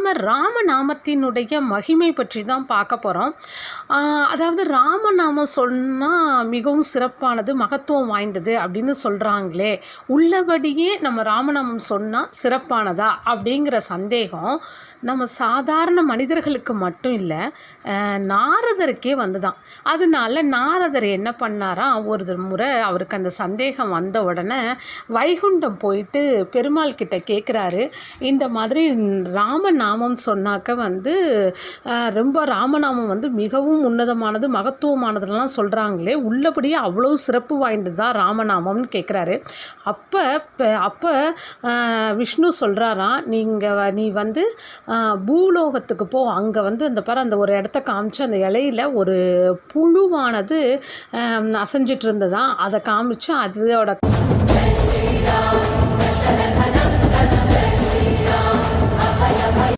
நாம் ராமநாமத்தினுடைய மகிமை பற்றி தான் பார்க்க போகிறோம். அதாவது ராமநாமம் சொன்னால் மிகவும் சிறப்பானது, மகத்துவம் வாய்ந்தது அப்படின்னு சொல்கிறாங்களே, உள்ளபடியே நம்ம ராமநாமம் சொன்னால் சிறப்பானதா அப்படிங்கிற சந்தேகம் நம்ம சாதாரண மனிதர்களுக்கு மட்டும் இல்லை, நாரதருக்கே வந்துதான். அதனால நாரதர் என்ன பண்ணாராம், ஒரு முறை அவருக்கு அந்த சந்தேகம் வந்த உடனே வைகுண்டம் போயிட்டு பெருமாள் கிட்ட கேட்குறாரு, இந்த மாதிரி ராமநாமம் சொன்னாக்க ரொம்ப ராமநாமம் மிகவும் உன்னதமானது, மகத்துவமானதுலாம் சொல்கிறாங்களே, உள்ளபடியே அவ்வளோ சிறப்பு வாய்ந்தது தான் ராமநாமம்னு கேட்குறாரு. அப்போ விஷ்ணு சொல்கிறாராம், நீ பூலோகத்துக்கு போ, அங்கே அந்த ஒரு இடத்த காமிச்சு அந்த இலையில் ஒரு புழுவானது அசைஞ்சிட்டு இருந்ததான், அதை காமிச்சு அதோட